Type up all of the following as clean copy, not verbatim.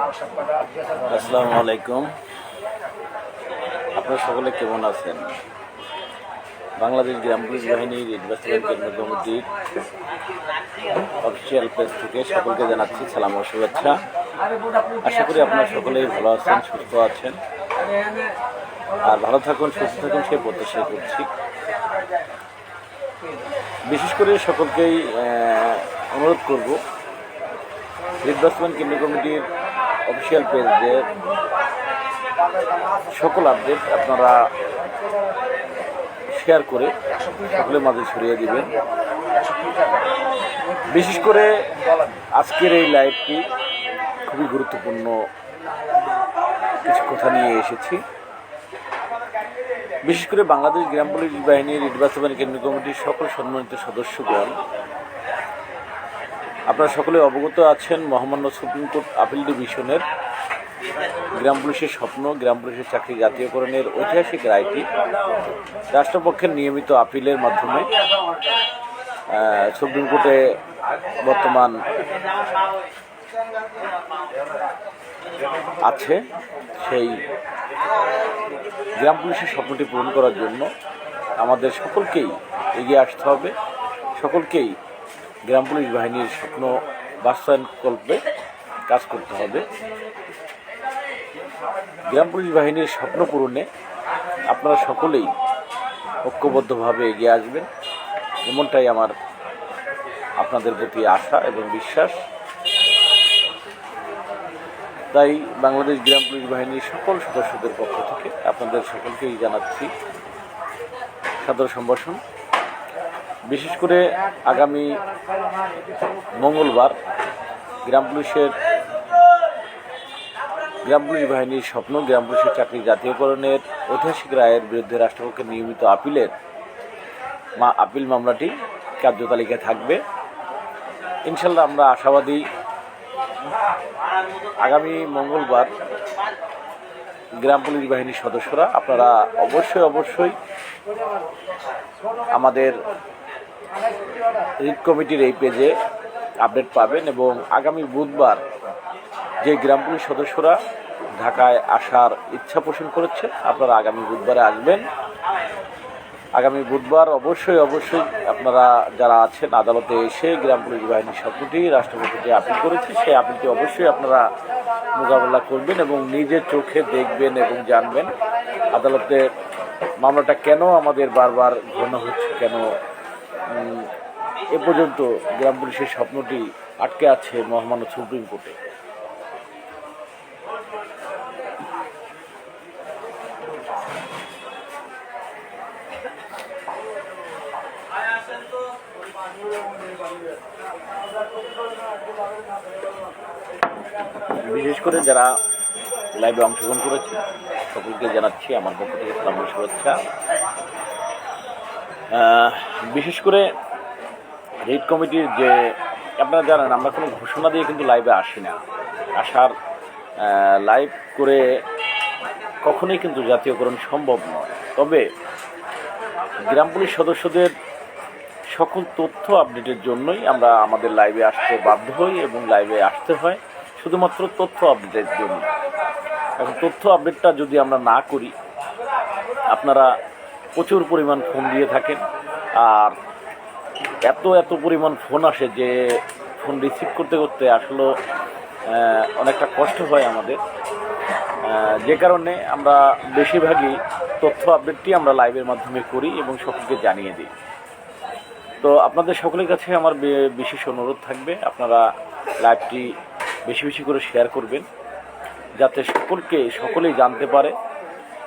আসসালামু আলাইকুম। আপনারা সকলে কেমন আছেন? বাংলাদেশ গ্রাম পুলিশ বাহিনীর নির্বাচন কেন্দ্র কমিটির অফিসিয়াল পেজ থেকে সকলকে জানাচ্ছি সালাম ও শুভেচ্ছা। আশা করি আপনারা সকলেই ভালো আছেন, সুস্থ আছেন, আর ভালো থাকুন, সুস্থ থাকুন সেই প্রত্যাশা করছি। বিশেষ করে সকলকেই অনুরোধ করব, নির্বাচন কেন্দ্র কমিটির অফিসিয়াল পেজের সকল আপডেট আপনারা শেয়ার করে সকলের মাঝে ছড়িয়ে দিবেন। বিশেষ করে আজকের এই লাইভটি খুবই গুরুত্বপূর্ণ কিছু কথা নিয়ে এসেছি। বিশেষ করে বাংলাদেশ গ্রাম পুলিশ বাহিনীর নির্বাচন কেন্দ্র কমিটির সকল সম্মানিত সদস্যগণ, আপনারা সকলে অবগত আছেন মহামান্য সুপ্রিম কোর্ট আপিল ডিভিশনের গ্রাম পুলিশের স্বপ্ন, গ্রাম পুলিশের চাকরি জাতীয়করণের ঐতিহাসিক রায়টি রাষ্ট্রপক্ষের নিয়মিত আপিলের মাধ্যমে সুপ্রিম কোর্টে বর্তমান আছে। সেই গ্রাম পুলিশের স্বপ্নটি পূরণ করার জন্য আমাদের সকলকেই এগিয়ে আসতে হবে, সকলকেই গ্রাম পুলিশ বাহিনীর স্বপ্ন বাস্তবায়ন কল্পে কাজ করতে হবে। গ্রাম পুলিশ বাহিনীর স্বপ্ন পূরণে আপনারা সকলেই ঐক্যবদ্ধভাবে এগিয়ে আসবেন, এমনটাই আমার আপনাদের প্রতি আশা এবং বিশ্বাস। তাই বাংলাদেশ গ্রাম পুলিশ বাহিনীর সকল সদস্যদের পক্ষ থেকে আপনাদের সকলকেই জানাচ্ছি সাদর সম্ভাষণ। বিশেষ করে আগামী মঙ্গলবার গ্রাম পুলিশ বাহিনীর স্বপ্ন, গ্রাম পুলিশের চাকরি জাতীয়করণের ঐতিহাসিক রায়ের বিরুদ্ধে রাষ্ট্রপক্ষের নিয়মিত আপিল মামলাটি কার্যতালিকায় থাকবে। ইনশাল্লাহ আমরা আশাবাদী আগামী মঙ্গলবার গ্রাম পুলিশ বাহিনীর সদস্যরা আপনারা অবশ্যই আমাদের রিট কমিটির এই পেজে আপডেট পাবেন, এবং আগামী বুধবার যে গ্রাম পুলিশ সদস্যরা ঢাকায় আসার ইচ্ছা পোষণ করেছেন, আপনারা আগামী বুধবারে আসবেন। আগামী বুধবার অবশ্যই আপনারা যারা আছেন আদালতে এসে গ্রাম পুলিশ বাহিনীর স্বপ্নটি রাষ্ট্রপতি যে আপিল করেছে সেই আপিলটি অবশ্যই আপনারা মোকাবেলা করবেন এবং নিজের চোখে দেখবেন এবং জানবেন আদালতে মামলাটা কেন আমাদের বারবার ঘন হচ্ছে, কেন এ পর্যন্ত গ্রাম পুলিশের স্বপ্নটি আটকে আছে মহামান্য সুপ্রিম কোর্টে। বিশেষ করে যারা লাইভে অংশগ্রহণ করেছে সকলকে জানাচ্ছি আমার পক্ষ থেকে সালাম ও শুভেচ্ছা। বিশেষ করে রিট কমিটির যে আপনারা জানেন, আমরা কোনো ঘোষণা দিয়ে কিন্তু লাইভে আসি না, লাইভ করে কখনোই কিন্তু জাতীয়করণ সম্ভব নয়। তবে গ্রাম পুলিশ সদস্যদের সকল তথ্য আপডেটের জন্যই আমরা আমাদের লাইভে আসতে বাধ্য হই এবং লাইভে আসতে হয় শুধুমাত্র তথ্য আপডেটের জন্য। এখন তথ্য আপডেটটা যদি আমরা না করি, আপনারা প্রচুর পরিমাণ ফোন দিয়ে থাকেন, আর এত পরিমাণ ফোন আসে যে ফোন রিসিভ করতে আসলে অনেকটা কষ্ট হয় আমাদের, যে কারণে আমরা বেশিরভাগই তথ্য আপডেটটি আমরা লাইভের মাধ্যমে করি এবং সকলকে জানিয়ে দিই। তো আপনাদের সকলের কাছে আমার বিশেষ অনুরোধ থাকবে, আপনারা লাইভটি বেশি করে শেয়ার করবেন, যাতে সকলেই জানতে পারে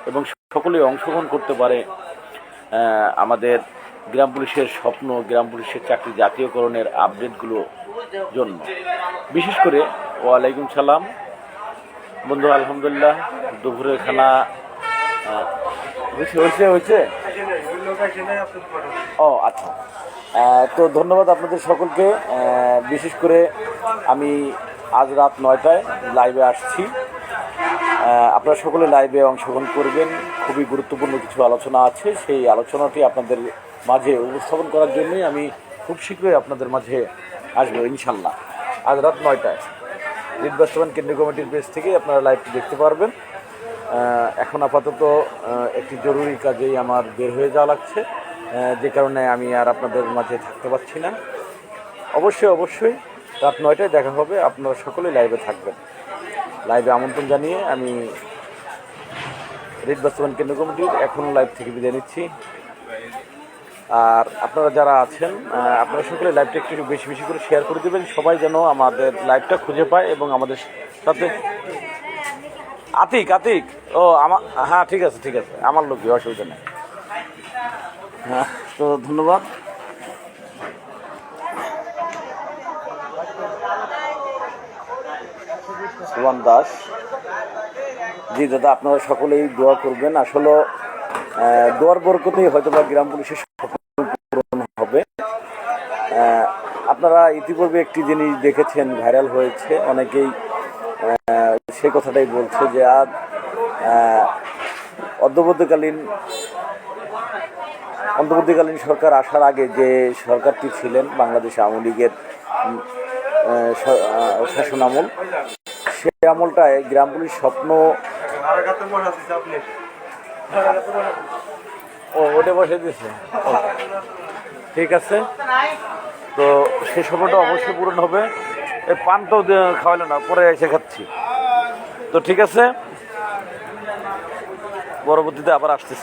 এবং সকলেই অংশগ্রহণ করতে পারে আমাদের গ্রাম পুলিশের স্বপ্ন, গ্রাম পুলিশের চাকরি জাতীয়করণের আপডেটগুলো জন্য। বিশেষ করে ওয়ালাইকুম সালাম বন্ধু, আলহামদুলিল্লাহ দুপুরের খানা হয়েছে। ও আচ্ছা, তো ধন্যবাদ আপনাদের সকলকে। বিশেষ করে আমি আজ রাত 9টায় লাইভে আসছি, আপনারা সকলে লাইভে অংশগ্রহণ করবেন। খুবই গুরুত্বপূর্ণ কিছু আলোচনা আছে, সেই আলোচনাটি আপনাদের মাঝে উপস্থাপন করার জন্যই আমি খুব শীঘ্রই আপনাদের মাঝে আসবো ইনশাল্লাহ, আজ রাত 9টায়। রিট বাস্তবায়ন কেন্দ্রীয় কমিটির পেজ থেকেই আপনারা লাইভটি দেখতে পারবেন। এখন আপাতত একটি জরুরি কাজেই আমার বের হয়ে যাওয়া লাগছে, যে কারণে আমি আর আপনাদের মাঝে থাকতে পারছি না। অবশ্যই রাত 9টায় দেখা হবে, আপনারা সকলেই লাইভে থাকবেন। লাইভে আমন্ত্রণ জানিয়ে আমি রিট বাস্তবায়ন কেন্দ্র কমিটির এখন লাইভ থেকে বিদায় নিচ্ছি। আর আপনারা যারা আছেন আপনারা সকলে লাইভটা একটু বেশি বেশি করে শেয়ার করে দেবেন, সবাই যেন আমাদের লাইভটা খুঁজে পায় এবং আমাদের সাথে। আতিক ও আমার, হ্যাঁ ঠিক আছে আমার লোকই, অসুবিধা নেই। হ্যাঁ, তো ধন্যবাদ। সুমান দাস, জি দাদা, আপনারা সকলেই দোয়া করবেন। আসলে দোয়ার বরকতেই হয়তো বা গ্রাম পুলিশের পূরণ হবে। আপনারা ইতিপূর্বে একটি জিনিস দেখেছেন, ভাইরাল হয়েছে, অনেকেই সে কথাটাই বলছে যে আজ অন্তর্বর্তীকালীন সরকার আসার আগে যে সরকারটি ছিলেন, বাংলাদেশ আওয়ামী লীগের শাসন আমল, সে আমলটায় গ্রাম পুলিশ স্বপ্ন ওটা বসে দিয়েছে। ঠিক আছে, তো সেই স্বপ্নটা অবশ্যই পূরণ হবে। এই পানটাও খাওয়াইলো না, পরে এসে খাচ্ছি। তো ঠিক আছে, পরবর্তীতে আবার আসতেছি।